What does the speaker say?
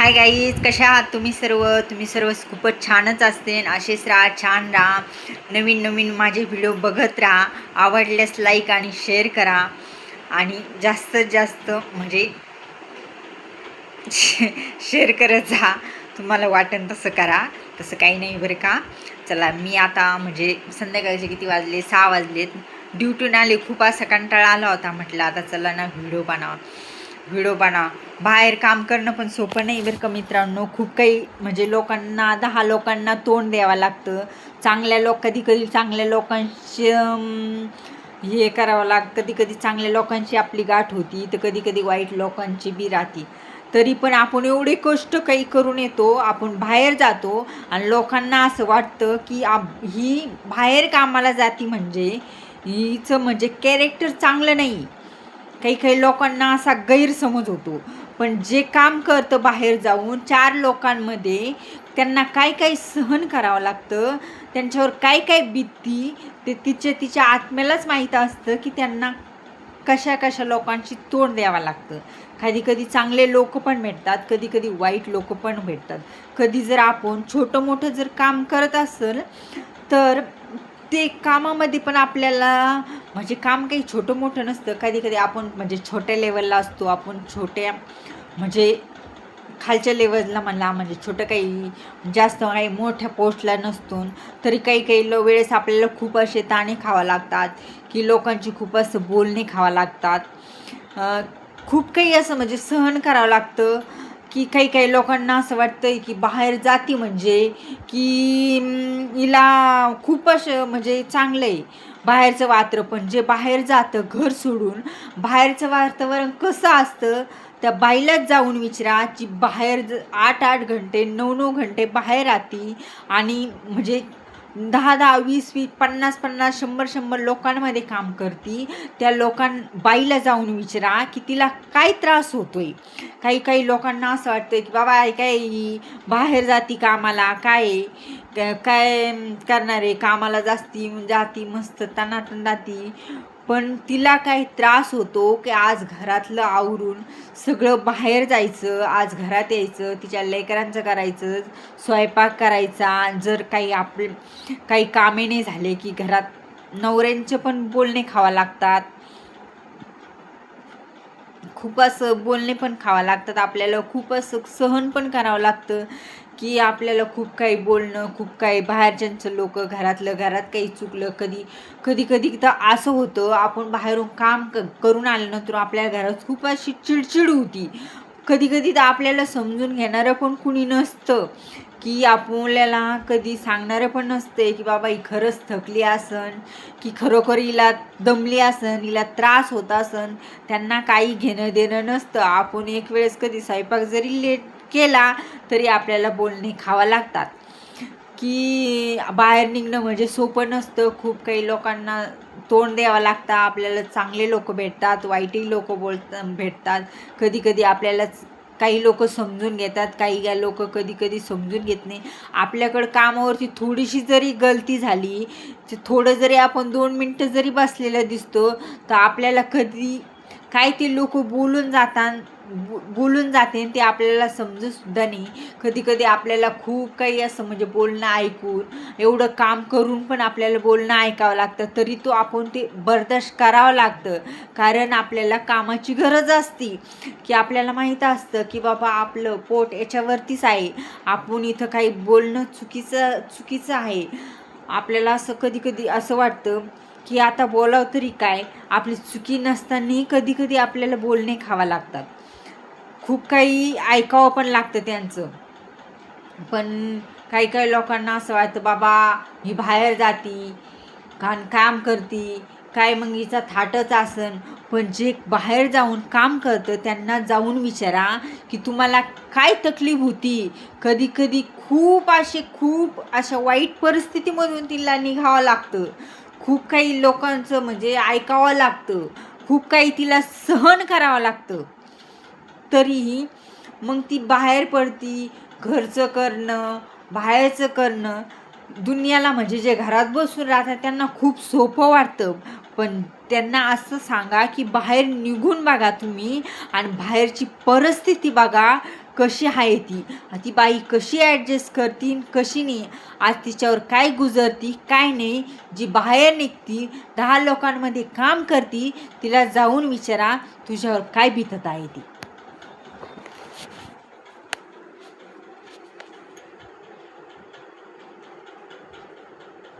Hi guys, कशा आहात तुम्ही सर्व खूपच छानच असते. असेच राहा, छान राहा, नवीन नवीन माझे व्हिडिओ बघत राहा. आवडल्यास लाईक आणि शेअर करा आणि जास्तीत जास्त म्हणजे शेअर करत जा. तुम्हाला वाटेल तसं करा, तसं काही नाही बरं का. चला, मी आता म्हणजे संध्याकाळचे किती वाजले, 6 वाजलेत. ड्युटीने आले, खूप असा कंटाळा आला होता. म्हटलं आता चला ना व्हिडिओ बनवा. बाहेर काम करणं पण सोपं नाही बरं का मित्रांनो. खूप काही म्हणजे लोकांना 10 लोकांना तोंड द्यावं लागतं. कधी कधी चांगल्या लोकांशी हे करावं लागतं. कधी कधी चांगल्या लोकांची आपली गाठ होती, तर कधी कधी वाईट लोकांची बी राहती. तरी पण आपण एवढे कष्ट काही करून येतो, आपण बाहेर जातो आणि लोकांना असं वाटतं की ही बाहेर कामाला जाती म्हणजे हिचं म्हणजे कॅरेक्टर चांगलं नाही. काही काही लोकांना असा गैरसमज होतो. पण जे काम करतं बाहेर जाऊन 4 लोकांमध्ये, त्यांना काय काय सहन करावं लागतं, त्यांच्यावर काय काय बीतती, ते तिच्या आत्म्यालाच माहीत असतं की त्यांना कशा कशा लोकांची तोंड द्यावं लागतं. कधी कधी चांगले लोक पण भेटतात, कधी कधी वाईट लोक पण भेटतात. कधी जर आपण छोटं मोठं जर काम करत असेल तर ते कामामध्ये पण आपल्याला म्हणजे काम काही छोटं मोठं नसतं. कधी कधी आपण म्हणजे छोट्या लेवलला असतो, आपण छोट्या म्हणजे खालच्या लेवलला म्हणला, म्हणजे छोटं काही जास्त काही मोठ्या पोस्टला नसतो. तरी काही काही वेळेस आपल्याला खूप असे ताणे खावा लागतात, की लोकांची खूप असं बोलणे खावं लागतात. खूप काही असं म्हणजे सहन करावं लागतं. की काही काही लोकांना असं वाटतंय की बाहेर जाती म्हणजे की हिला खूप असं म्हणजे चांगलं आहे बाहेरचं वातावरण. पण जे बाहेर जातं घर सोडून, बाहेरचं वातावरण कसं असतं त्या बाईलाच जाऊन विचारा. की बाहेर 8-8 घंटे 9-9 घंटे बाहेर राहती आणि म्हणजे 10-10 20-20 50-50 100-100 लोकांमध्ये काम करती. त्या बाईला जाऊन विचारा की तिला काय त्रास होतोय. काही काही लोकांना असं वाटतं की बाबा काय बाहेर जाती कामाला, काय काय करणार आहे, कामाला जाती मस्त तनातन जाती. पण तिला काही त्रास होतो की आज घरातलं आवरून सगळं बाहेर जायचं, आज घरात यायचं, तिच्या लेकरांचं करायचं, स्वयंपाक करायचा. जर काही कामे नाही झाले की घरात नवऱ्यांचे पण बोलणे खावा लागतात, खूप असं बोलणे पण खावं लागतात. आपल्याला खूप असं सहन पण करावं लागतं की आपल्याला खूप काही बोलणं, खूप काही बाहेरच्यांचं घरातलं घरात काही चुकलं, कधी कधी तर असं होतं आपण बाहेरून काम करून आल्यानंतर आपल्या घरात खूप अशी चिडचिड होती. कधी कधी तर आपल्याला समजून घेणारं पण कुणी नसतं, की आपल्याला कधी सांगणारं पण नसते की बाबा ही खरंच थकली असन, की खरोखर हिला दमली असन, हिला त्रास होत असन. त्यांना काही घेणं देणं नसतं. आपण एक वेळेस कधी स्वयंपाक जरी लेट केला तरी आपल्याला बोलणे खावं लागतात. की बाहेर निघणं म्हणजे सोपं नसतं. खूप काही लोकांना तोंड द्यावं लागतं. आपल्याला चांगले लोक भेटतात, वाईटही लोक भेटतात. कधी कधी आपल्याला काही लोक समजून घेतात, काही लोक कधी कधी समजून घेत नाही. आपल्याकडं कामावरती थोडीशी जरी गलती झाली, थोडं जरी आपण 2 मिनटं जरी बसलेलं दिसतो, तर आपल्याला कधी काय ते लोक बोलून जाते ते आपल्याला समजत सुद्धा नाही. कधी कधी आपल्याला खूप काही असं म्हणजे बोलणं ऐकून, एवढं काम करून पण आपल्याला बोलणं ऐकावं लागतं, तरी तो आपण ते बर्दाश्त करावं लागतं. कारण आपल्याला कामाची गरज असते, की आपल्याला माहीत असतं की बाबा आपलं पोट याच्यावरतीच आहे, आपण इथं काही बोलणं चुकीचं आहे. आपल्याला असं कधी कधी असं वाटतं की आता बोलावं तरी काय, आपली चुकी नसतानाही कधी कधी आपल्याला बोलणे खावं लागतात. खूप काही ऐकावं पण लागतं त्यांचं. पण काही काही लोकांना असं वाटतं बाबा ही बाहेर जाती, काम करती, काय मग हिचा थाटच असन. पण जे बाहेर जाऊन काम करतं त्यांना जाऊन विचारा की तुम्हाला काय तकलीफ होती. कधी कधी खूप अशा वाईट परिस्थितीमधून तिला निघावं लागतं. खूप काही लोकांचं म्हणजे ऐकावं लागतं, खूप काही तिला सहन करावं लागतं. तरीही मग ती बाहेर पडती. घरचं करणं, बाहेरचं करणं, दुनियाला म्हणजे जे घरात बसून राहतात त्यांना खूप सोपं वाटतं. पण त्यांना असं सांगा की बाहेर निघून बघा तुम्ही आणि बाहेरची परिस्थिती बघा. कशी आहे ती बाई कशी ॲडजस्ट करती कशी नाही, आज तिच्यावर काय गुजरती काय नाही. जी बाहेर निघती 10 लोकांमध्ये काम करती, तिला जाऊन विचारा तुझ्यावर काय बितत आहे ती.